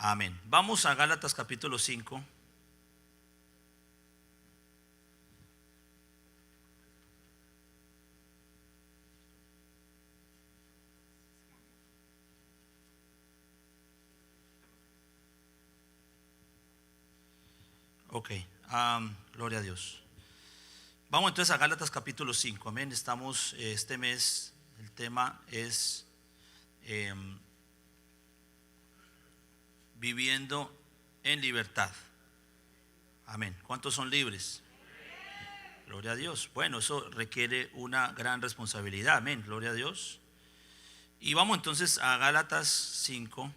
Amén. Vamos a Gálatas capítulo 5. Ok, gloria a Dios. Vamos entonces a Gálatas capítulo 5, amén. Estamos este mes, el tema es viviendo en libertad. Amén. ¿Cuántos son libres? Gloria a Dios. Bueno, eso requiere una gran responsabilidad, amén. Gloria a Dios. Y vamos entonces a Gálatas 5.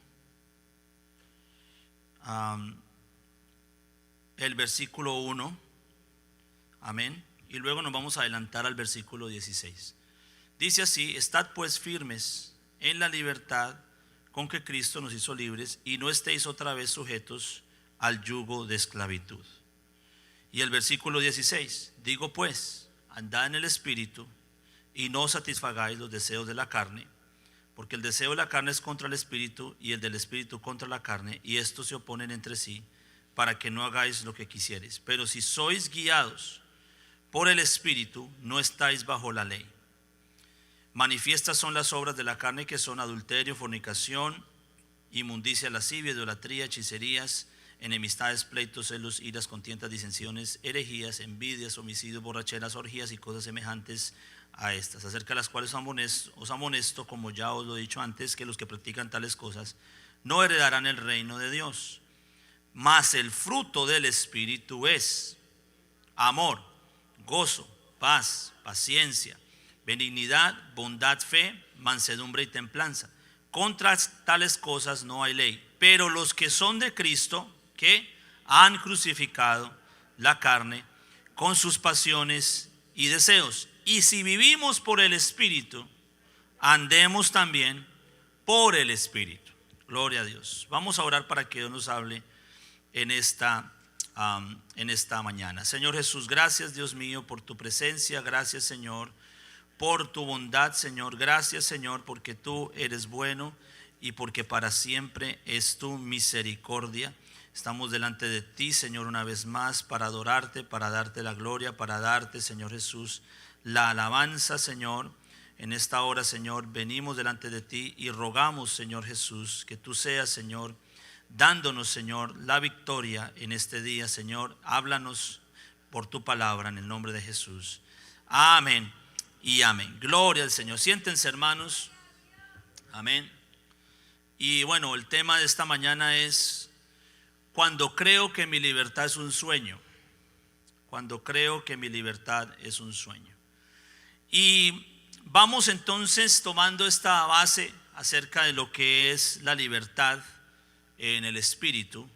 El versículo 1, amén, y luego nos vamos a adelantar al versículo 16. Dice así: estad pues firmes en la libertad con que Cristo nos hizo libres, y no estéis otra vez sujetos al yugo de esclavitud. Y el versículo 16, digo pues, andad en el Espíritu, y no satisfagáis los deseos de la carne, porque el deseo de la carne es contra el Espíritu, y el del Espíritu contra la carne, y estos se oponen entre sí, para que no hagáis lo que quisierais. Pero si sois guiados por el Espíritu, no estáis bajo la ley. Manifiestas son las obras de la carne, que son adulterio, fornicación, inmundicia, lascivia, idolatría, hechicerías, enemistades, pleitos, celos, iras, contiendas, disensiones, herejías, envidias, homicidios, borracheras, orgías y cosas semejantes a estas, acerca de las cuales os amonesto, como ya os lo he dicho antes, que los que practican tales cosas no heredarán el reino de Dios. Mas el fruto del Espíritu es amor, gozo, paz, paciencia, benignidad, bondad, fe, mansedumbre y templanza. Contra tales cosas no hay ley. Pero los que son de Cristo, que han crucificado la carne con sus pasiones y deseos. Y si vivimos por el Espíritu, andemos también por el Espíritu. Gloria a Dios. Vamos a orar para que Dios nos hable en esta mañana. Señor Jesús, gracias, Dios mío, por tu presencia. Gracias, Señor, por tu bondad, Señor. Gracias, Señor, porque tú eres bueno y porque para siempre es tu misericordia. Estamos delante de ti, Señor, una vez más para adorarte, para darte la gloria, para darte, Señor Jesús, la alabanza, Señor. En esta hora, Señor, venimos delante de ti y rogamos, Señor Jesús, que tú seas, Señor, dándonos, Señor, la victoria en este día. Señor, háblanos por tu palabra en el nombre de Jesús. Amén y amén. Gloria al Señor. Siéntense, hermanos. Amén. Y bueno, el tema de esta mañana es: cuando creo que mi libertad es un sueño. Cuando creo que mi libertad es un sueño. Y vamos entonces tomando esta base acerca de lo que es la libertad en el Espíritu.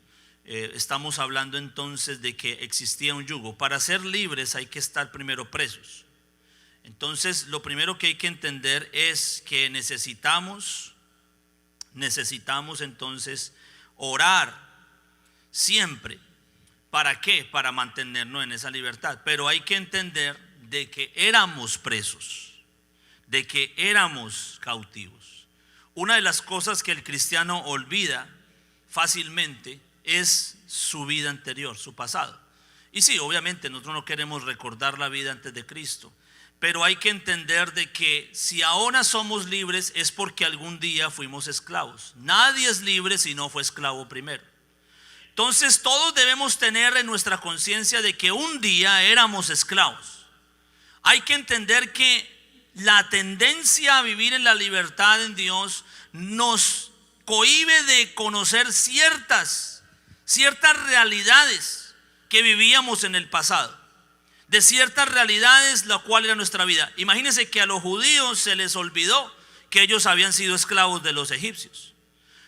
Estamos hablando entonces de que existía un yugo. Para ser libres hay que estar primero presos. Entonces lo primero que hay que entender es que necesitamos entonces orar siempre. ¿Para qué? Para mantenernos en esa libertad. Pero hay que entender de que éramos presos, de que éramos cautivos. Una de las cosas que el cristiano olvida fácilmente es su vida anterior, su pasado. Y sí, obviamente nosotros no queremos recordar la vida antes de Cristo, pero hay que entender de que si ahora somos libres es porque algún día fuimos esclavos. Nadie es libre si no fue esclavo primero. Entonces todos debemos tener en nuestra conciencia de que un día éramos esclavos. Hay que entender que la tendencia a vivir en la libertad en Dios nos cohíbe de conocer ciertas realidades que vivíamos en el pasado, de ciertas realidades la cual era nuestra vida. Imagínense que a los judíos se les olvidó que ellos habían sido esclavos de los egipcios,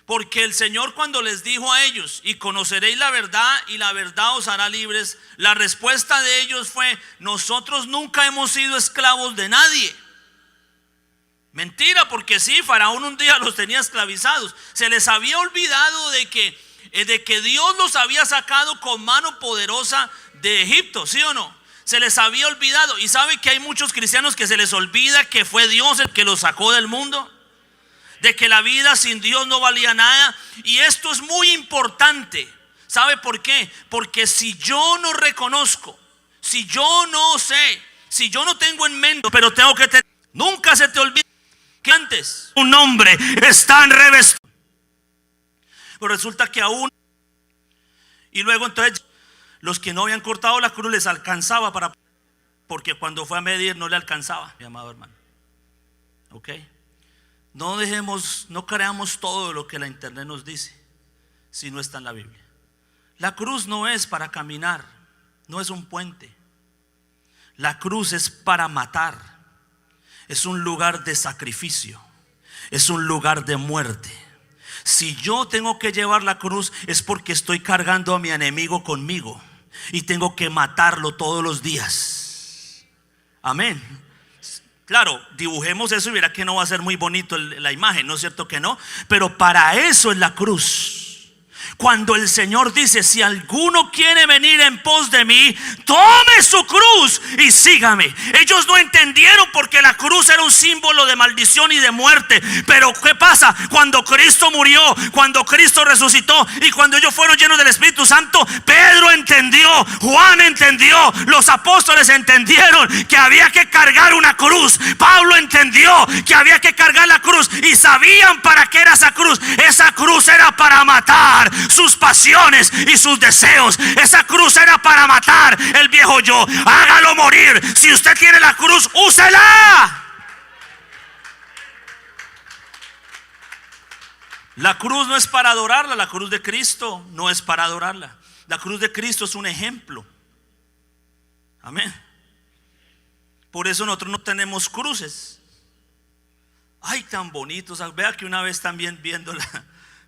porque el Señor, cuando les dijo a ellos: y conoceréis la verdad y la verdad os hará libres, la respuesta de ellos fue: nosotros nunca hemos sido esclavos de nadie. Mentira, porque sí, Faraón un día los tenía esclavizados. Se les había olvidado de que Dios los había sacado con mano poderosa de Egipto, ¿sí o no? Se les había olvidado. Y sabe que hay muchos cristianos que se les olvida que fue Dios el que los sacó del mundo. de que la vida sin Dios no valía nada. Y esto es muy importante. ¿Sabe por qué? Porque si yo no reconozco, si yo no sé, si yo no tengo en mente, pero tengo que tener, nunca se te olvide que antes un hombre está en revestido. Pero resulta que aún, y luego entonces los que no habían cortado la cruz les alcanzaba porque cuando fue a medir no le alcanzaba, mi amado hermano. Ok, no creamos todo lo que la internet nos dice si no está en la Biblia. La cruz no es para caminar, no es un puente. La cruz es para matar. Es un lugar de sacrificio, es un lugar de muerte. Si yo tengo que llevar la cruz es porque estoy cargando a mi enemigo conmigo y tengo que matarlo todos los días. Amén. Claro, dibujemos eso y verá que no va a ser muy bonito la imagen, ¿no es cierto que no? Pero para eso es la cruz. Cuando el Señor dice: si alguno quiere venir en pos de mí, tome su cruz y sígame. Ellos no entendieron porque la cruz era un símbolo de maldición y de muerte. Pero ¿qué pasa? Cuando Cristo murió, cuando Cristo resucitó y cuando ellos fueron llenos del Espíritu Santo, Pedro entendió, Juan entendió, los apóstoles entendieron que había que cargar una cruz. Pablo entendió que había que cargar la cruz y sabían para qué era esa cruz. Esa cruz era para matar sus pasiones y sus deseos. Esa cruz era para matar el viejo yo. Hágalo morir. Si usted tiene la cruz, úsela. La cruz no es para adorarla. La cruz de Cristo no es para adorarla. La cruz de Cristo es un ejemplo. Amén. Por eso nosotros no tenemos cruces. Ay, tan bonitos. Vea que una vez también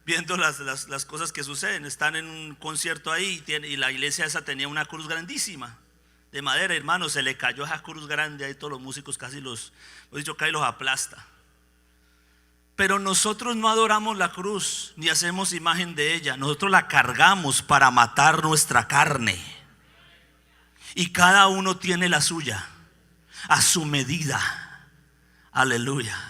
viendo las cosas que suceden, están en un concierto ahí y la iglesia esa tenía una cruz grandísima de madera, hermano. Se le cayó esa cruz grande ahí, todos los músicos casi los aplasta. Pero nosotros no adoramos la cruz ni hacemos imagen de ella. Nosotros la cargamos para matar nuestra carne, y cada uno tiene la suya a su medida. Aleluya.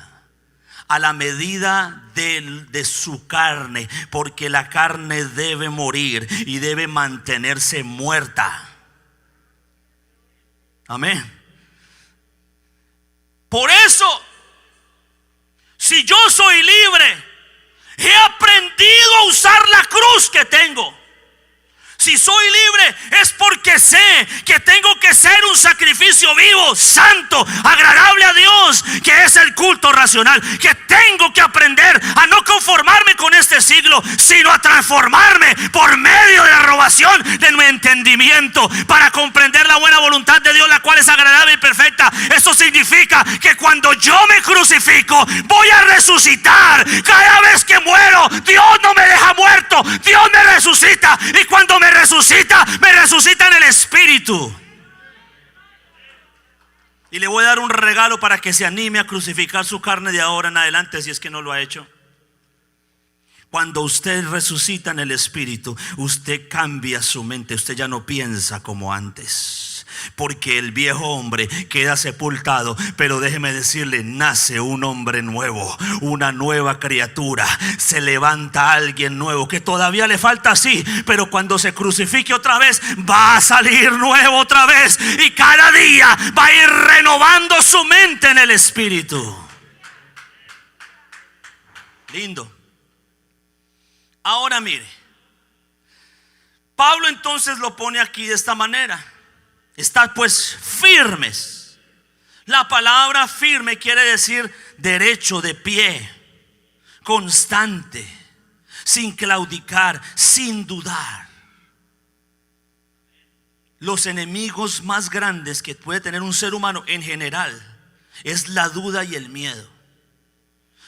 A la medida de su carne, porque la carne debe morir y debe mantenerse muerta. Amén. Por eso, si yo soy libre, he aprendido a usar la cruz que tengo. Si soy libre es porque sé que tengo que ser un sacrificio vivo, santo, agradable a Dios, que es el culto racional. Que tengo que aprender a no conformarme con este siglo, sino a transformarme por medio de la renovación de mi entendimiento, para comprender la buena voluntad de Dios, la cual es agradable y perfecta. Eso significa que cuando yo me crucifico, voy a resucitar. Cada vez que muero, Dios no me deja muerto, Dios me resucita. Y cuando me resucita en el Espíritu. Y le voy a dar un regalo para que se anime a crucificar su carne de ahora en adelante, si es que no lo ha hecho. Cuando usted resucita en el Espíritu, usted cambia su mente. Usted ya no piensa como antes, porque el viejo hombre queda sepultado. Pero déjeme decirle, nace un hombre nuevo, una nueva criatura. Se levanta alguien nuevo que todavía le falta, sí, pero cuando se crucifique otra vez, va a salir nuevo otra vez. Y cada día va a ir renovando su mente en el Espíritu. Lindo. Ahora mire, Pablo entonces lo pone aquí de esta manera: estad pues firmes. La palabra firme quiere decir derecho, de pie, constante, sin claudicar, sin dudar. Los enemigos más grandes que puede tener un ser humano en general es la duda y el miedo.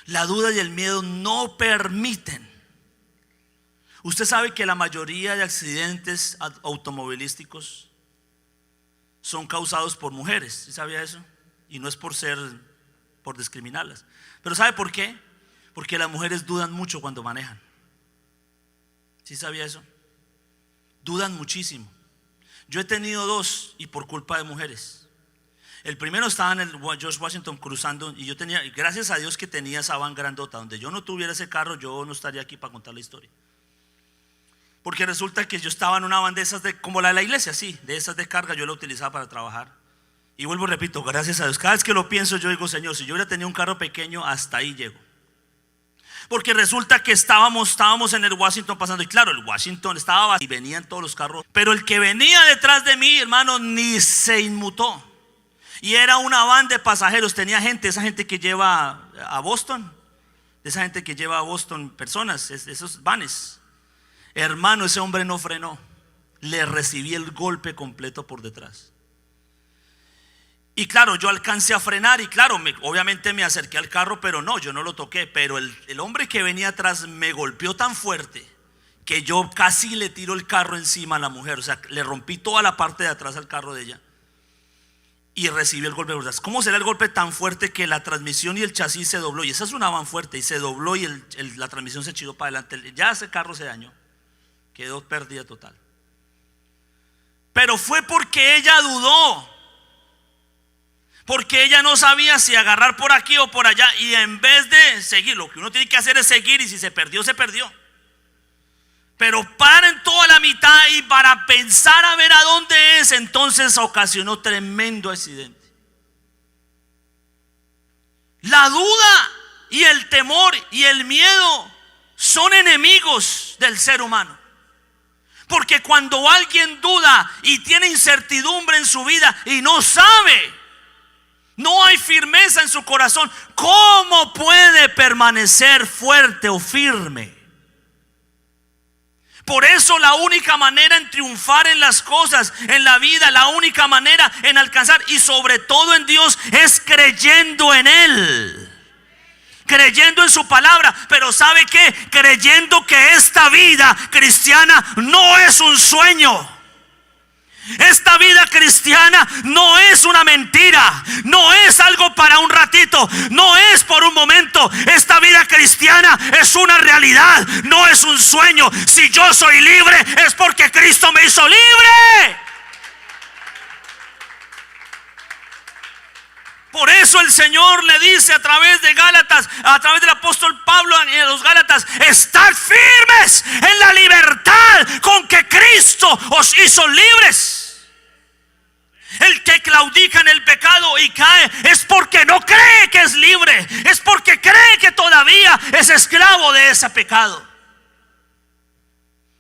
La duda y el miedo no permiten. Usted sabe que la mayoría de accidentes automovilísticos son causados por mujeres. ¿Sí sabía eso? Y no es por discriminarlas. Pero ¿sabe por qué? Porque las mujeres dudan mucho cuando manejan. ¿Sí sabía eso? Dudan muchísimo. Yo he tenido dos, y por culpa de mujeres. El primero estaba en el George Washington cruzando, y yo tenía, gracias a Dios que tenía esa van grandota. Donde yo no tuviera ese carro, yo no estaría aquí para contar la historia. Porque resulta que yo estaba en una van de esas como la de la iglesia, sí, de esas de carga. Yo la utilizaba para trabajar. Y vuelvo, repito, gracias a Dios. Cada vez que lo pienso yo digo, Señor, si yo hubiera tenido un carro pequeño, hasta ahí llego. Porque resulta que estábamos en el Washington pasando, y claro, el Washington estaba vacío y venían todos los carros, pero el que venía detrás de mí, hermano, ni se inmutó. Y era una van de pasajeros, tenía gente, esa gente que lleva a Boston, esa gente que lleva a Boston personas, esos vanes. Hermano, ese hombre no frenó, le recibí el golpe completo por detrás. Y claro, yo alcancé a frenar y claro, obviamente me acerqué al carro, pero no, yo no lo toqué. Pero el hombre que venía atrás me golpeó tan fuerte que yo casi le tiro el carro encima a la mujer. O sea, le rompí toda la parte de atrás al carro de ella y recibí el golpe de verdad. ¿Cómo será el golpe tan fuerte que la transmisión y el chasis se dobló? Y esa es una van fuerte, y se dobló y la transmisión se echó para adelante. Ya ese carro se dañó, quedó pérdida total. Pero fue porque ella dudó. Porque ella no sabía si agarrar por aquí o por allá. Y en vez de seguir, lo que uno tiene que hacer es seguir. Y si se perdió, se perdió. Pero paren toda la mitad y para pensar a ver a dónde es, entonces ocasionó tremendo accidente. La duda y el temor y el miedo son enemigos del ser humano. Porque cuando alguien duda y tiene incertidumbre en su vida y no sabe, no hay firmeza en su corazón, ¿cómo puede permanecer fuerte o firme? Por eso la única manera en triunfar en las cosas, en la vida, la única manera en alcanzar y sobre todo en Dios es creyendo en Él, creyendo en su palabra. Pero ¿sabe qué? Creyendo que esta vida cristiana no es un sueño. Esta vida cristiana no es una mentira, no es algo para un ratito, no es por un momento. Esta vida cristiana es una realidad, no es un sueño. Si yo soy libre es porque Cristo me hizo libre. Por eso el Señor le dice a través de Gálatas, a través del apóstol Pablo a los Gálatas: estad firmes en la libertad con que Cristo os hizo libres. El que claudica en el pecado y cae es porque no cree que es libre, es porque cree que todavía es esclavo de ese pecado.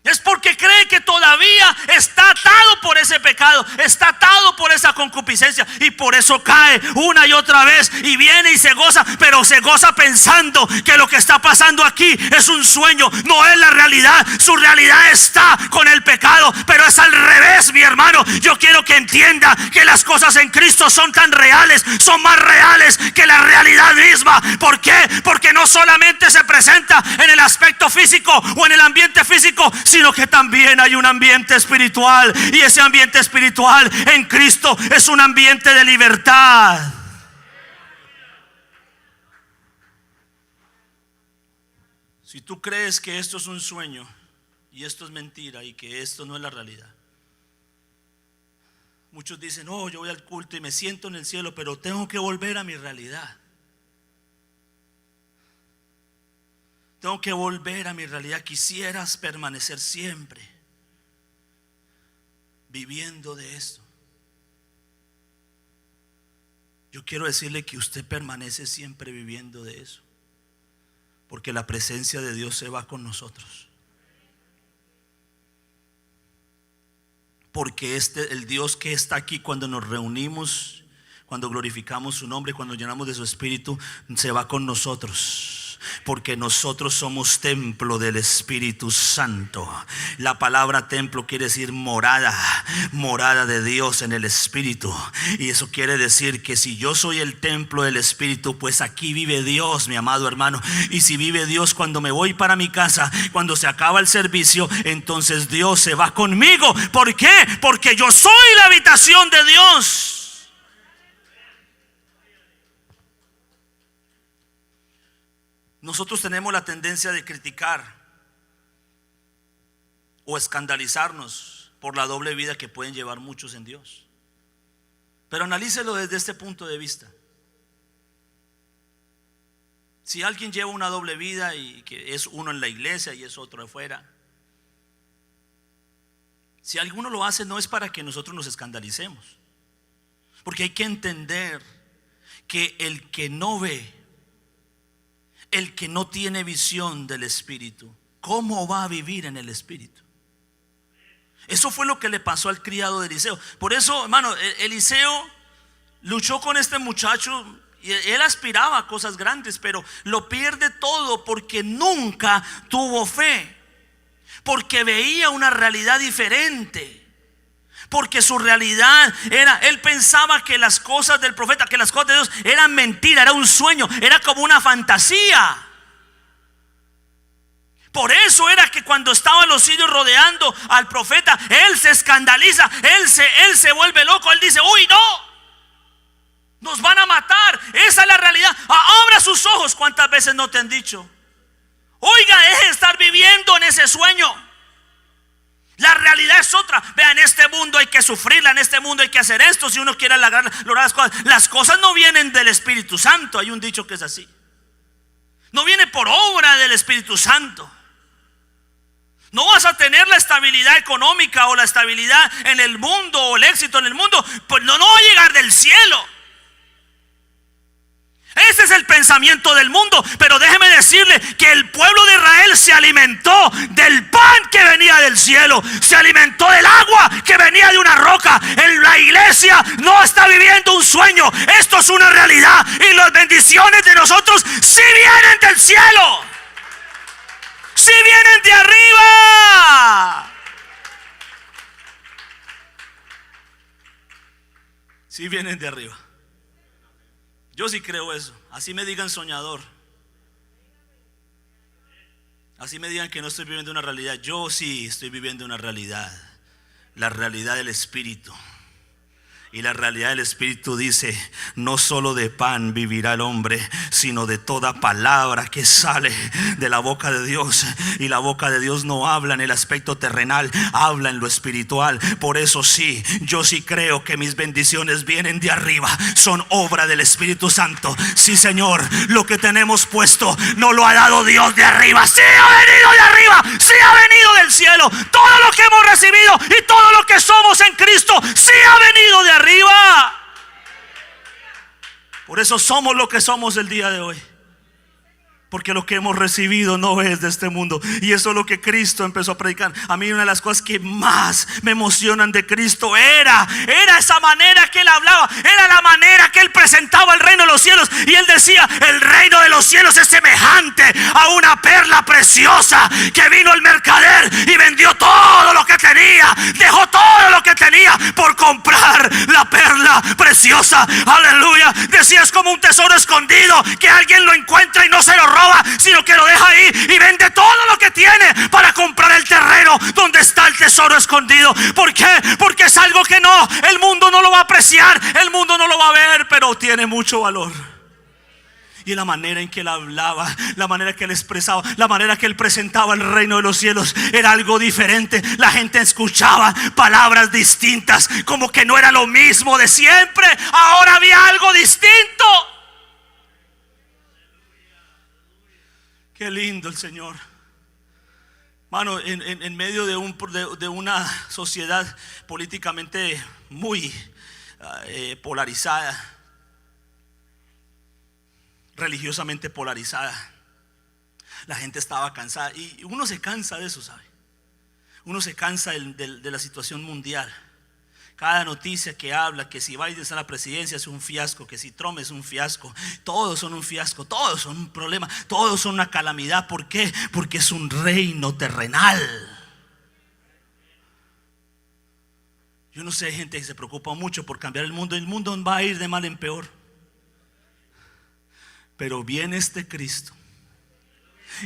Es porque cree que todavía está atado por ese pecado, está atado por esa concupiscencia, y por eso cae una y otra vez y viene y se goza, pero se goza pensando que lo que está pasando aquí es un sueño, no es la realidad. Su realidad está con el pecado, pero es al revés, mi hermano. Yo quiero que entienda que las cosas en Cristo son tan reales, son más reales que la realidad misma. ¿Por qué? Porque no solamente se presenta en el aspecto físico o en el ambiente físico, sino que también hay un ambiente espiritual, y ese ambiente espiritual en Cristo es un ambiente de libertad. Si tú crees que esto es un sueño y esto es mentira y que esto no es la realidad, muchos dicen: oh, yo voy al culto y me siento en el cielo, pero tengo que volver a mi realidad. Tengo que volver a mi realidad. Quisieras permanecer siempre viviendo de esto. Yo quiero decirle que usted permanece siempre viviendo de eso, porque la presencia de Dios se va con nosotros. Porque el Dios que está aquí cuando nos reunimos, cuando glorificamos su nombre, cuando llenamos de su espíritu, se va con nosotros. Porque nosotros somos templo del Espíritu Santo. La palabra templo quiere decir morada, morada de Dios en el Espíritu. Y eso quiere decir que si yo soy el templo del Espíritu, pues aquí vive Dios, mi amado hermano. Y si vive Dios, cuando me voy para mi casa, cuando se acaba el servicio, entonces Dios se va conmigo. ¿Por qué? Porque yo soy la habitación de Dios. Nosotros tenemos la tendencia de criticar o escandalizarnos por la doble vida que pueden llevar muchos en Dios. Pero analícelo desde este punto de vista. Si alguien lleva una doble vida y que es uno en la iglesia y es otro afuera, si alguno lo hace, no es para que nosotros nos escandalicemos, porque hay que entender que el que no ve, el que no tiene visión del Espíritu, ¿cómo va a vivir en el Espíritu? Eso fue lo que le pasó al criado de Eliseo. Por eso, hermano, Eliseo luchó con este muchacho. Y él aspiraba a cosas grandes, pero lo pierde todo porque nunca tuvo fe, porque veía una realidad diferente, porque su realidad era, él pensaba que las cosas del profeta, que las cosas de Dios eran mentira, era un sueño, era como una fantasía. Por eso era que cuando estaban los sirios rodeando al profeta, él se escandaliza, él se vuelve loco, él dice: uy, no, nos van a matar. Esa es la realidad. Abra sus ojos. ¿Cuántas veces no te han dicho: oiga, deje de estar viviendo en ese sueño? La realidad es otra. Vea, en este mundo hay que sufrirla, en este mundo hay que hacer esto si uno quiere lograr las cosas. Las cosas no vienen del Espíritu Santo. Hay un dicho que es así: no viene por obra del Espíritu Santo. No vas a tener la estabilidad económica o la estabilidad en el mundo o el éxito en el mundo, pues no va a llegar del cielo. Ese es el pensamiento del mundo. Pero déjeme decirle que el pueblo de Israel se alimentó del pan que venía del cielo, se alimentó del agua que venía de una roca. En la iglesia no está viviendo un sueño, esto es una realidad. Y las bendiciones de nosotros sí vienen del cielo, sí vienen de arriba, sí vienen de arriba. Yo sí creo eso. Así me digan soñador, así me digan que no estoy viviendo una realidad, yo sí estoy viviendo una realidad, la realidad del Espíritu. Y la realidad del Espíritu dice: no solo de pan vivirá el hombre, sino de toda palabra que sale de la boca de Dios. Y la boca de Dios no habla en el aspecto terrenal, habla en lo espiritual. Por eso sí, yo sí creo que mis bendiciones vienen de arriba, son obra del Espíritu Santo. Sí, Señor, lo que tenemos puesto no lo ha dado Dios de arriba, sí ha venido de arriba, sí ha venido del cielo. Todo lo que hemos recibido y todo lo que somos en Cristo, sí ha venido de arriba. Por eso somos lo que somos el día de hoy, porque lo que hemos recibido no es de este mundo. Y eso es lo que Cristo empezó a predicar. A mí una de las cosas que más me emocionan de Cristo era esa manera que Él hablaba, era la manera que Él presentaba el reino de los cielos. Y Él decía: el reino de los cielos es semejante a una perla preciosa, que vino el mercader y vendió todo lo que tenía, dejó todo lo que tenía por comprar la perla preciosa. Aleluya. Decía: es como un tesoro escondido que alguien lo encuentra y no se lo roba, sino que lo deja ahí y vende todo lo que tiene para comprar el terreno donde está el tesoro escondido. ¿Por qué? Porque es algo que el mundo no lo va a apreciar, el mundo no lo va a ver, pero tiene mucho valor. Y la manera en que Él hablaba, la manera que Él expresaba, la manera que Él presentaba el reino de los cielos era algo diferente. La gente escuchaba palabras distintas, como que no era lo mismo de siempre, ahora había algo distinto. Qué lindo el Señor. Mano, en medio de una sociedad políticamente muy polarizada, religiosamente polarizada, la gente estaba cansada. Y uno se cansa de eso, ¿sabe? Uno se cansa de la situación mundial. Cada noticia que habla que si Biden está en la presidencia es un fiasco, que si Trump es un fiasco, todos son un fiasco, todos son un problema, todos son una calamidad. ¿Por qué? Porque es un reino terrenal. Yo no sé, hay gente que se preocupa mucho por cambiar el mundo. El mundo va a ir de mal en peor. Pero viene este Cristo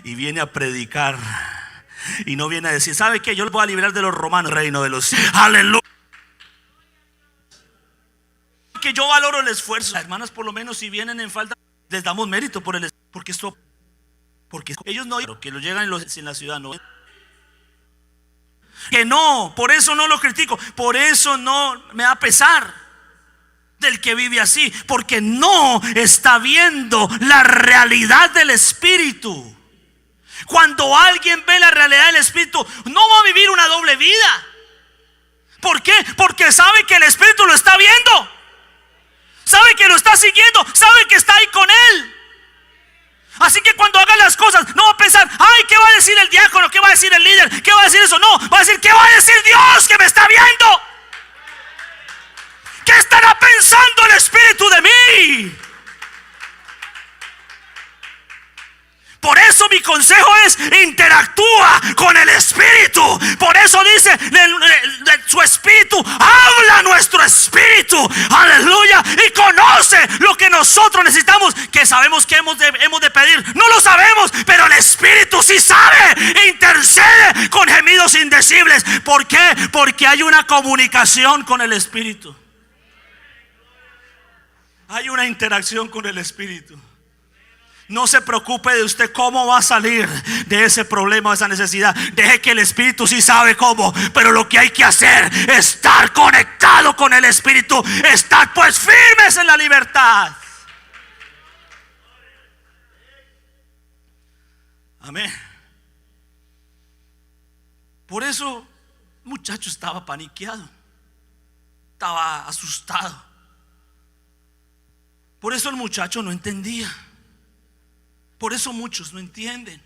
y viene a predicar, y no viene a decir: ¿sabe qué? Yo les voy a liberar de los romanos, reino de los cielos. Aleluya. Que yo valoro el esfuerzo. Las hermanas, por lo menos, si vienen en falta, les damos mérito por el esfuerzo, porque ellos no, que lo llegan en la ciudad, no. Que no, por eso no lo critico, por eso no me da pesar. del que vive así, porque no está viendo la realidad del Espíritu. Cuando alguien ve la realidad del Espíritu, no va a vivir una doble vida. ¿Por qué? Porque sabe que el Espíritu lo está viendo, sabe que lo está siguiendo, sabe que está ahí con él. Así que cuando haga las cosas, no va a pensar, ay, ¿qué va a decir el diácono? ¿Qué va a decir el líder? ¿Qué va a decir eso? No, va a decir, ¿qué va a decir Dios que me está viendo? ¿Qué estará pensando el Espíritu de mí? Por eso mi consejo es: interactúa con el Espíritu. Por eso dice, su Espíritu habla a nuestro espíritu, aleluya, y conoce lo que nosotros necesitamos, que sabemos que hemos de pedir. No lo sabemos, pero el Espíritu sí sabe, intercede con gemidos indecibles. ¿Por qué? Porque hay una comunicación con el Espíritu, hay una interacción con el Espíritu. No se preocupe de usted cómo va a salir de ese problema, de esa necesidad. Deje que el Espíritu sí sabe cómo. Pero lo que hay que hacer es estar conectado con el Espíritu. Estar pues firmes en la libertad. Amén. Por eso el muchacho estaba paniqueado, estaba asustado. Por eso el muchacho no entendía. Por eso muchos no entienden,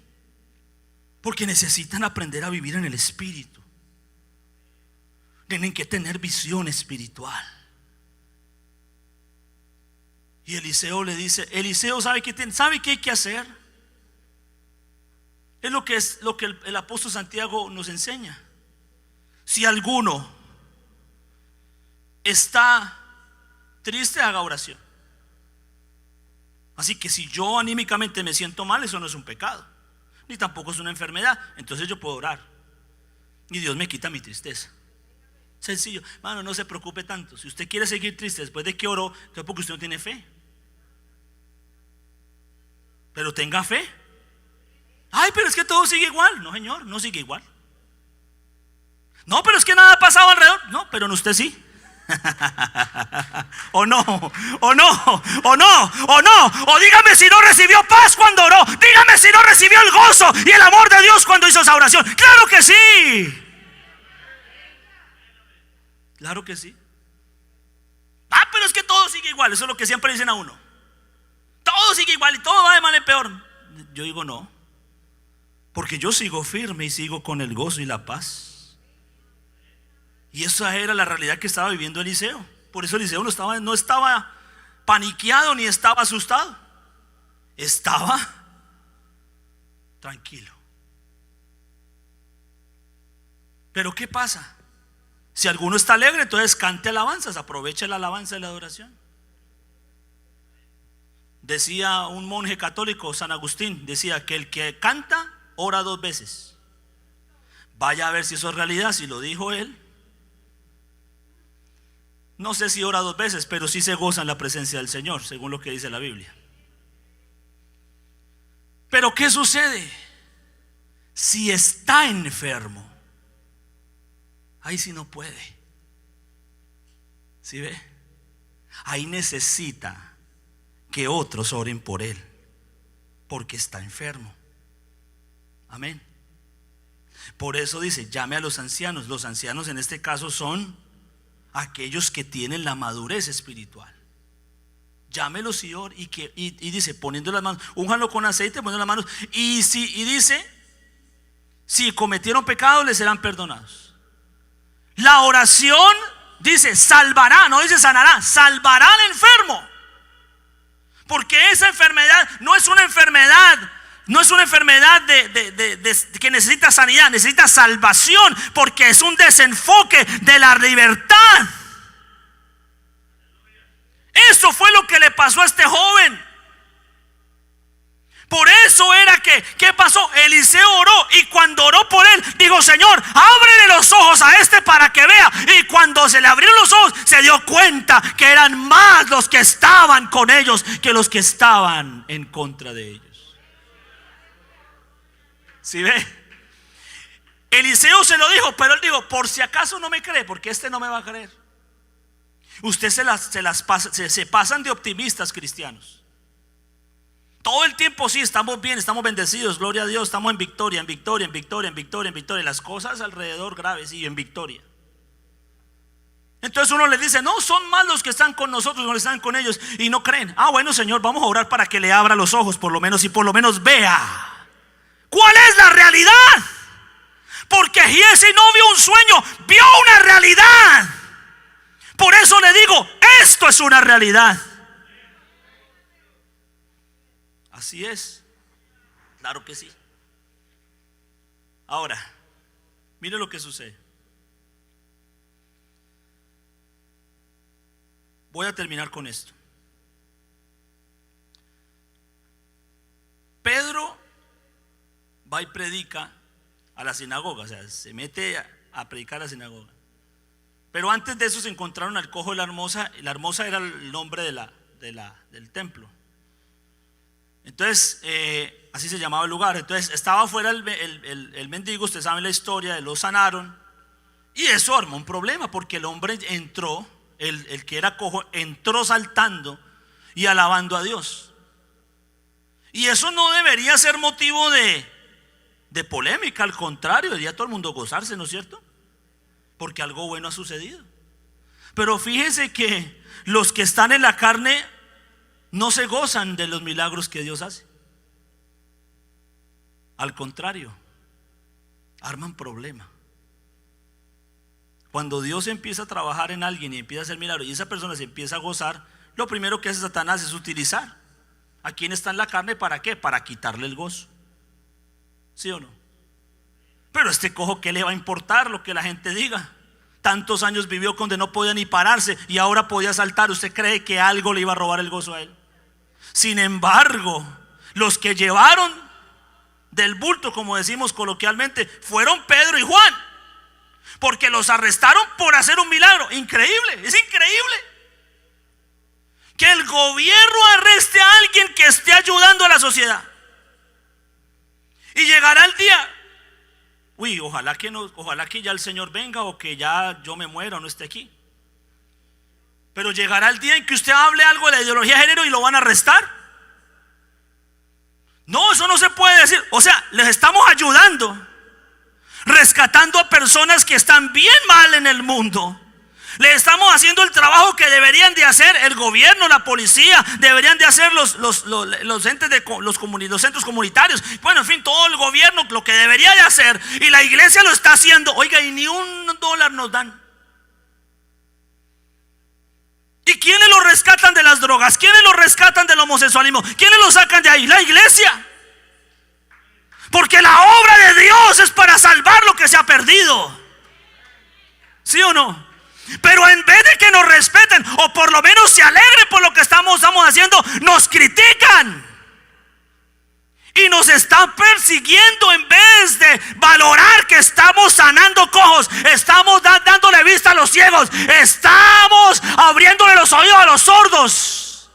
porque necesitan aprender a vivir en el Espíritu. Tienen que tener visión espiritual. Y Eliseo le dice, Eliseo sabe qué hay que hacer. Es lo que el apóstol Santiago nos enseña. Si alguno está triste, haga oración. Así que si yo anímicamente me siento mal, eso no es un pecado, ni tampoco es una enfermedad. Entonces yo puedo orar y Dios me quita mi tristeza. Sencillo, hermano, no se preocupe tanto. Si usted quiere seguir triste después de que oró, es porque usted no tiene fe. Pero tenga fe. Ay, pero es que todo sigue igual. No, señor, no sigue igual. No, pero es que nada ha pasado alrededor. No, pero en usted sí. O no, o dígame si no recibió paz cuando oró. Dígame si no recibió el gozo y el amor de Dios cuando hizo esa oración. Claro que sí. Claro que sí. Ah, pero es que todo sigue igual. Eso es lo que siempre dicen a uno. Todo sigue igual y todo va de mal en peor. Yo digo no, porque yo sigo firme y sigo con el gozo y la paz. Y esa era la realidad que estaba viviendo Eliseo. Por eso Eliseo no estaba paniqueado ni estaba asustado. Estaba tranquilo. Pero ¿qué pasa? Si alguno está alegre, entonces cante alabanzas, aproveche la alabanza y la adoración. Decía un monje católico, San Agustín, decía que el que canta ora 2 veces. Vaya a ver si eso es realidad, si lo dijo él. No sé si ora 2 veces, pero sí se goza en la presencia del Señor, según lo que dice la Biblia. Pero ¿qué sucede? Si está enfermo, ahí sí no puede. ¿Sí ve? Ahí necesita que otros oren por él, porque está enfermo. Amén. Por eso dice, llame a los ancianos. Los ancianos en este caso son aquellos que tienen la madurez espiritual. Llámelos y dice, poniendo las manos, únjanlo con aceite, poniendo las manos, y dice, si cometieron pecado, les serán perdonados. La oración dice salvará, no dice sanará, salvará al enfermo. Porque esa enfermedad no es una enfermedad que necesita sanidad, necesita salvación, porque es un desenfoque de la libertad. Eso fue lo que le pasó a este joven. Por eso era que, ¿qué pasó? Eliseo oró, y cuando oró por él, dijo, Señor, ábrele los ojos a este para que vea. Y cuando se le abrieron los ojos, se dio cuenta que eran más los que estaban con ellos que los que estaban en contra de ellos. ¿Sí ve? Eliseo se lo dijo, pero él dijo, por si acaso no me cree, porque este no me va a creer. Usted se pasan de optimistas cristianos. Todo el tiempo sí, estamos bien, estamos bendecidos, gloria a Dios, estamos en victoria, en victoria, en victoria, en victoria, en victoria. Las cosas alrededor graves y en victoria. Entonces uno les dice, no, son más los que están con nosotros, no están con ellos, y no creen. Bueno, Señor, vamos a orar para que le abra los ojos, por lo menos, y por lo menos vea cuál es la realidad. Porque Giesi no vio un sueño, vio una realidad. Por eso le digo, esto es una realidad. Así es, claro que sí. Ahora, mire lo que sucede. Voy a terminar con esto. Pedro va y predica a la sinagoga, o sea, se mete a predicar a la sinagoga. Pero antes de eso se encontraron al cojo de la hermosa. Y la hermosa era el nombre del templo. Entonces, así se llamaba el lugar. Entonces estaba afuera el mendigo. Ustedes saben la historia, lo sanaron. Y eso armó un problema, porque el hombre entró, el que era cojo, entró saltando y alabando a Dios. Y eso no debería ser motivo de polémica. Al contrario, debería todo el mundo gozarse, ¿no es cierto? Porque algo bueno ha sucedido. Pero fíjese que los que están en la carne no se gozan de los milagros que Dios hace. Al contrario, arman problema. Cuando Dios empieza a trabajar en alguien y empieza a hacer milagros y esa persona se empieza a gozar, lo primero que hace Satanás es utilizar a quien está en la carne. ¿Para qué? Para quitarle el gozo. ¿Sí o no? Pero este cojo, ¿qué le va a importar lo que la gente diga? Tantos años vivió donde no podía ni pararse y ahora podía saltar. ¿Usted cree que algo le iba a robar el gozo a él? Sin embargo, los que llevaron del bulto, como decimos coloquialmente, fueron Pedro y Juan, porque los arrestaron por hacer un milagro. Increíble, es increíble que el gobierno arreste a alguien que esté ayudando a la sociedad. Y llegará el día, ojalá que ya el Señor venga, o que ya yo me muera o no esté aquí. Pero llegará el día en que usted hable algo de la ideología de género y lo van a arrestar. No, eso no se puede decir. O sea, les estamos ayudando, rescatando a personas que están bien mal en el mundo. Le estamos haciendo el trabajo que deberían de hacer el gobierno, la policía, deberían de hacer los entes los centros comunitarios. Bueno, en fin, todo el gobierno lo que debería de hacer, y la iglesia lo está haciendo. Oiga, y ni $1 nos dan. ¿Y quiénes lo rescatan de las drogas? ¿Quiénes lo rescatan del homosexualismo? ¿Quiénes lo sacan de ahí? La iglesia. Porque la obra de Dios es para salvar lo que se ha perdido. ¿Sí o no? Pero en vez de que nos respeten, o por lo menos se alegren por lo que estamos haciendo, nos critican y nos están persiguiendo. En vez de valorar que estamos sanando cojos, estamos dándole vista a los ciegos, estamos abriéndole los oídos a los sordos.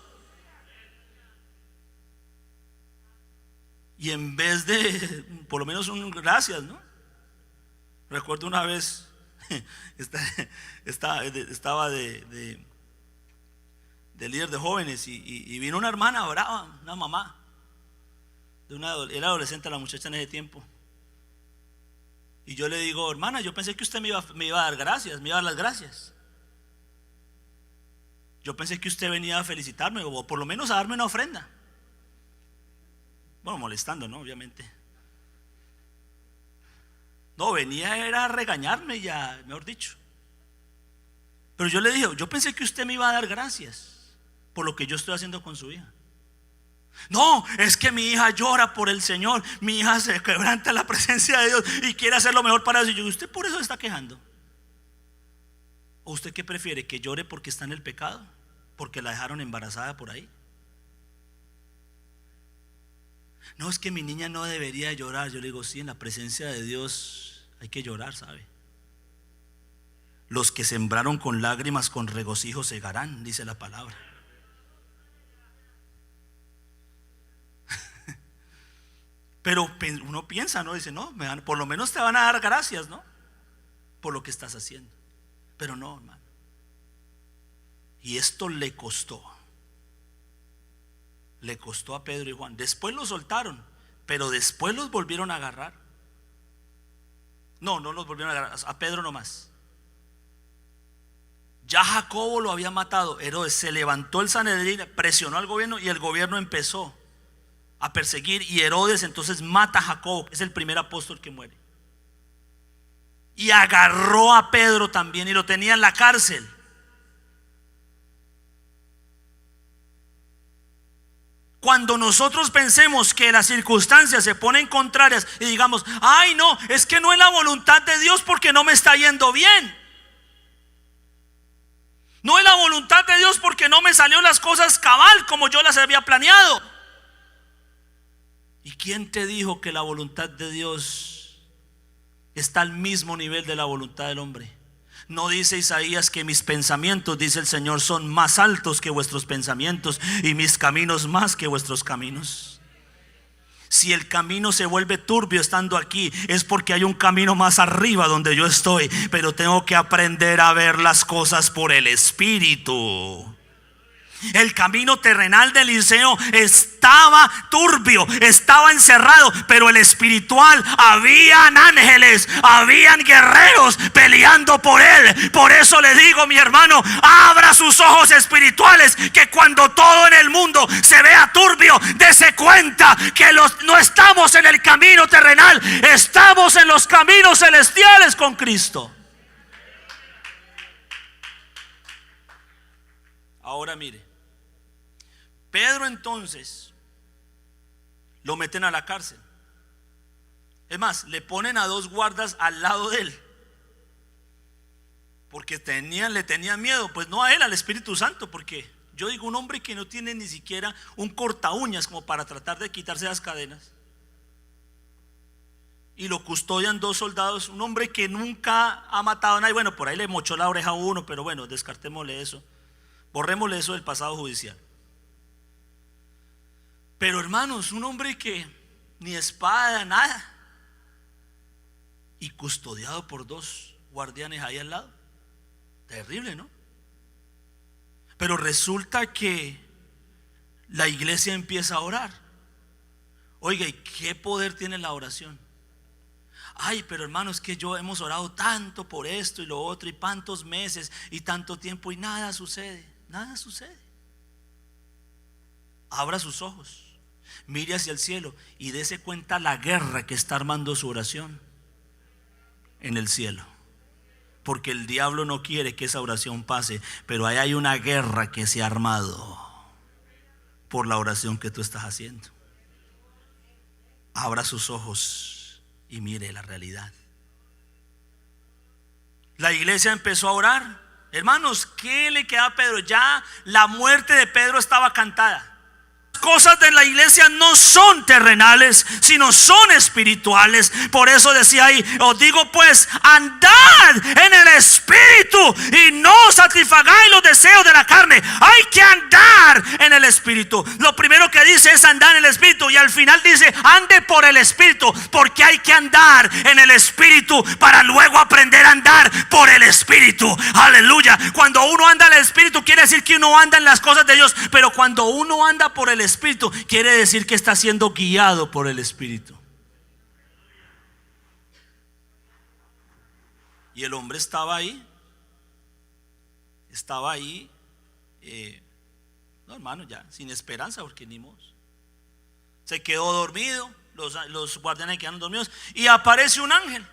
Y en vez de, por lo menos un gracias, ¿no? Recuerdo una vez estaba de líder de jóvenes y vino una hermana brava, una mamá era adolescente la muchacha en ese tiempo. Y yo le digo, hermana, yo pensé que usted me iba a dar gracias, me iba a dar las gracias. Yo pensé que usted venía a felicitarme, o por lo menos a darme una ofrenda. Bueno, molestando, ¿no? Obviamente. No, era a regañarme ya, mejor dicho. Pero yo le dije, yo pensé que usted me iba a dar gracias por lo que yo estoy haciendo con su hija. No, es que mi hija llora por el Señor, mi hija se quebranta en la presencia de Dios y quiere hacer lo mejor para eso. Y yo, ¿usted por eso se está quejando? ¿O usted qué prefiere? ¿Que llore porque está en el pecado? ¿Porque la dejaron embarazada por ahí? No, es que mi niña no debería llorar. Yo le digo, sí, en la presencia de Dios hay que llorar, ¿sabe? Los que sembraron con lágrimas, con regocijo segarán, dice la palabra. Pero uno piensa, ¿no? Dice, no, por lo menos te van a dar gracias, ¿no? Por lo que estás haciendo. Pero no, hermano. Y esto le costó a Pedro y Juan. Después los soltaron, pero después los volvieron a agarrar. No los volvieron a agarrar, a Pedro nomás. Ya Jacobo lo había matado. Herodes, se levantó el Sanedrín, presionó al gobierno y el gobierno empezó a perseguir, y Herodes entonces mata a Jacobo, es el primer apóstol que muere. Y agarró a Pedro también y lo tenía en la cárcel. Cuando nosotros pensemos que las circunstancias se ponen contrarias y digamos, ay no, es que no es la voluntad de Dios porque no me está yendo bien. No es la voluntad de Dios porque no me salió las cosas cabal como yo las había planeado. ¿Y quién te dijo que la voluntad de Dios está al mismo nivel de la voluntad del hombre? ¿No dice Isaías que mis pensamientos, dice el Señor, son más altos que vuestros pensamientos y mis caminos más que vuestros caminos? Si el camino se vuelve turbio estando aquí, es porque hay un camino más arriba donde yo estoy, pero tengo que aprender a ver las cosas por el Espíritu. El camino terrenal de Eliseo estaba turbio, estaba encerrado, pero el espiritual, habían ángeles, habían guerreros peleando por él. Por eso le digo, mi hermano, abra sus ojos espirituales, que cuando todo en el mundo se vea turbio, dése cuenta que no estamos en el camino terrenal, estamos en los caminos celestiales con Cristo. Ahora mire, Pedro entonces lo meten a la cárcel. Es más, le ponen a 2 guardas al lado de él, porque le tenían miedo, pues no a él, al Espíritu Santo. Porque yo digo, un hombre que no tiene ni siquiera un corta uñas como para tratar de quitarse las cadenas, y lo custodian 2 soldados, un hombre que nunca ha matado a nadie. Bueno, por ahí le mochó la oreja a uno, pero bueno, descartémosle eso, borrémosle eso del pasado judicial. Pero hermanos, un hombre que ni espada, nada, y custodiado por 2 guardianes ahí al lado. Terrible, ¿no? Pero resulta que la iglesia empieza a orar. Oiga, ¿y qué poder tiene la oración? Ay, pero hermanos, que hemos orado tanto por esto y lo otro, y tantos meses y tanto tiempo, y nada sucede, nada sucede. Abra sus ojos, mire hacia el cielo y dése cuenta la guerra que está armando su oración en el cielo. Porque el diablo no quiere que esa oración pase, pero ahí hay una guerra que se ha armado por la oración que tú estás haciendo. Abra sus ojos y mire la realidad. La iglesia empezó a orar. Hermanos, ¿qué le queda a Pedro? Ya la muerte de Pedro estaba cantada. Cosas de la iglesia no son terrenales, sino son espirituales. Por eso decía ahí, os digo pues, andad en el espíritu y no satisfagáis los deseos de la carne. Hay que andar en el espíritu. Lo primero que dice es andar en el espíritu, y al final dice ande por el espíritu, porque hay que andar en el espíritu para luego aprender a andar por el espíritu. Aleluya. Cuando uno anda en el espíritu, quiere decir que uno anda en las cosas de Dios. Pero cuando uno anda por el espíritu, quiere decir que está siendo guiado por el espíritu. Y el hombre estaba ahí, no, hermano, ya sin esperanza, porque ni modo. Se quedó dormido, los guardianes quedaron dormidos, y aparece un ángel.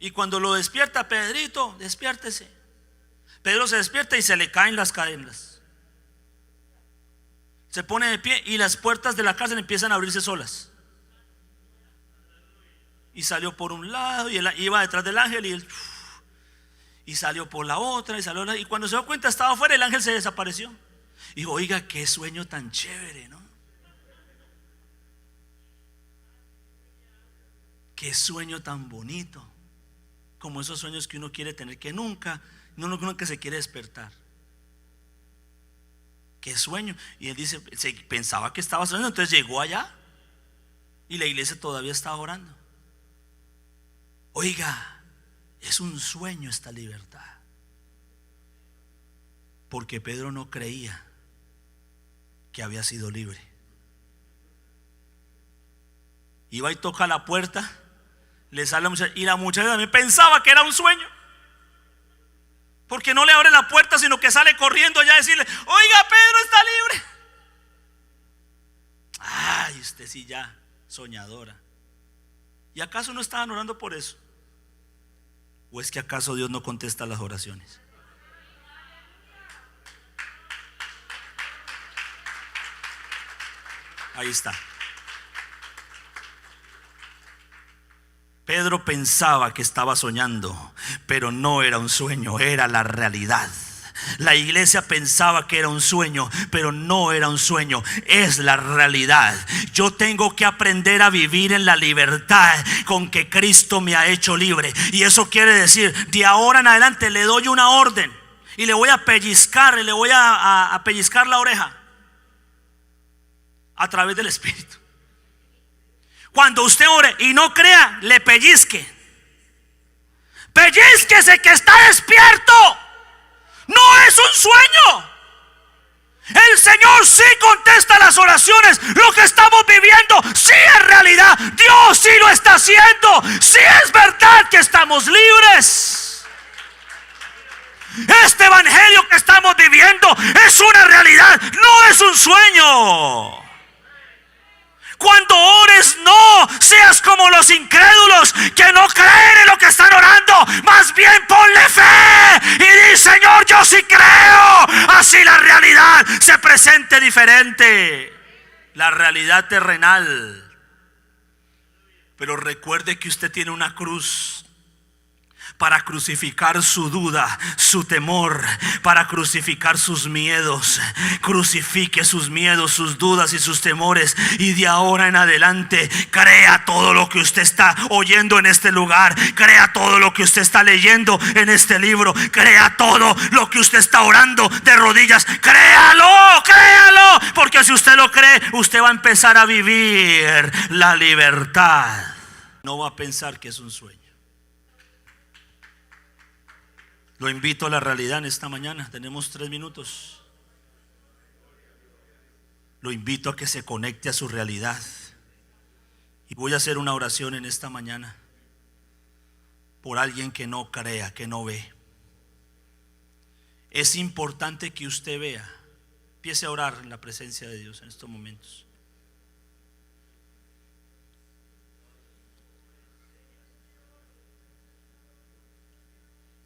Y cuando lo despierta, Pedrito, despiértese. Pedro se despierta y se le caen las cadenas. Se pone de pie y las puertas de la cárcel empiezan a abrirse solas. Y salió por un lado y él iba detrás del ángel, y salió por la otra, y cuando se dio cuenta estaba afuera, el ángel se desapareció. Y dijo, oiga, qué sueño tan chévere, ¿no? Qué sueño tan bonito. Como esos sueños que uno quiere tener, que nunca se quiere despertar. Qué sueño. Y él dice, pensaba que estaba soñando. Entonces llegó allá y la iglesia todavía estaba orando. Oiga, es un sueño esta libertad. Porque Pedro no creía que había sido libre. Iba y toca la puerta, le sale la muchacha, y la muchacha también pensaba que era un sueño, porque no le abre la puerta, sino que sale corriendo allá a decirle: oiga, Pedro está libre. Ay, usted sí, ya soñadora. ¿Y acaso no estaban orando por eso? ¿O es que acaso Dios no contesta las oraciones? Ahí está. Pedro pensaba que estaba soñando, pero no era un sueño, era la realidad. La iglesia pensaba que era un sueño, pero no era un sueño, es la realidad. Yo tengo que aprender a vivir en la libertad con que Cristo me ha hecho libre. Y eso quiere decir, de ahora en adelante le doy una orden y le voy a pellizcar, y le voy a pellizcar la oreja a través del Espíritu. Cuando usted ore y no crea, le pellizque. Pellizquese que está despierto. No es un sueño. El Señor sí contesta las oraciones. Lo que estamos viviendo sí es realidad. Dios sí lo está haciendo. Sí es verdad que estamos libres. Este evangelio que estamos viviendo es una realidad, no es un sueño. Cuando ores, no seas como los incrédulos que no creen en lo que están orando. Más bien ponle fe y di: Señor, yo sí creo. Así la realidad se presente diferente, la realidad terrenal. Pero recuerde que usted tiene una cruz para crucificar su duda, su temor, para crucificar sus miedos. Crucifique sus miedos, sus dudas y sus temores, y de ahora en adelante crea todo lo que usted está oyendo en este lugar, crea todo lo que usted está leyendo en este libro, crea todo lo que usted está orando de rodillas. Créalo, créalo, porque si usted lo cree, usted va a empezar a vivir la libertad. No va a pensar que es un sueño. Lo invito a la realidad en esta mañana. Tenemos 3 minutos. Lo invito a que se conecte a su realidad. Y voy a hacer una oración en esta mañana por alguien que no crea, que no ve. Es importante que usted vea. Empiece a orar en la presencia de Dios en estos momentos.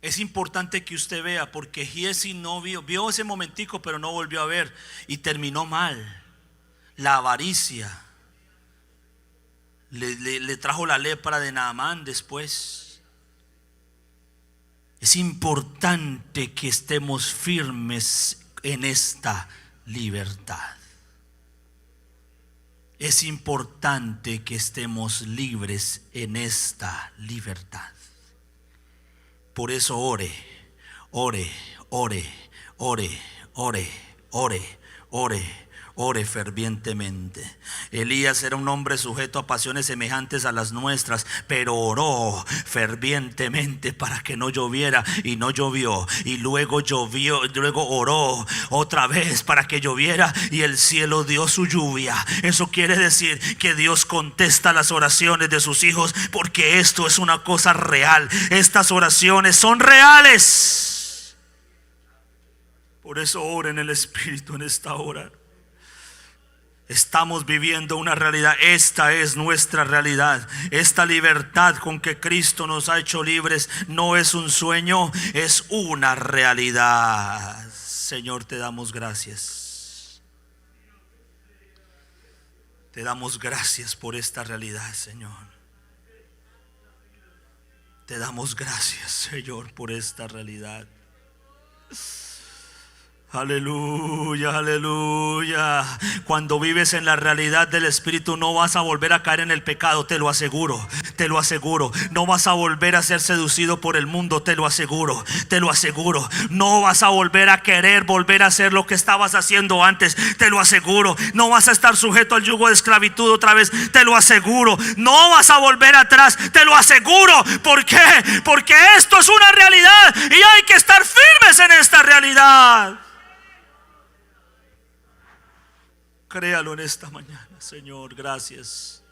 Es importante que usted vea, porque Giesi no vio ese momentico, pero no volvió a ver y terminó mal. La avaricia le trajo la lepra de Naamán después. Es importante que estemos firmes en esta libertad. Es importante que estemos libres en esta libertad. Por eso ore, ore, ore, ore, ore, ore, ore, ore fervientemente. Elías era un hombre sujeto a pasiones semejantes a las nuestras, pero oró fervientemente para que no lloviera, y no llovió. Y luego llovió, luego oró otra vez para que lloviera, y el cielo dio su lluvia. Eso quiere decir que Dios contesta las oraciones de sus hijos, porque esto es una cosa real. Estas oraciones son reales. Por eso ora en el Espíritu en esta hora. Estamos viviendo una realidad. Esta es nuestra realidad. Esta libertad con que Cristo nos ha hecho libres no es un sueño, es una realidad. Señor, te damos gracias. Te damos gracias por esta realidad, Señor. Te damos gracias, Señor, por esta realidad. Aleluya, aleluya. Cuando vives en la realidad del Espíritu no vas a volver a caer en el pecado, te lo aseguro, te lo aseguro. No vas a volver a ser seducido por el mundo, te lo aseguro, te lo aseguro. No vas a volver a querer volver a hacer lo que estabas haciendo antes, te lo aseguro. No vas a estar sujeto al yugo de esclavitud otra vez, te lo aseguro. No vas a volver atrás, te lo aseguro. ¿Por qué? Porque esto es una realidad y hay que estar firmes en esta realidad. Créalo en esta mañana, Señor, gracias.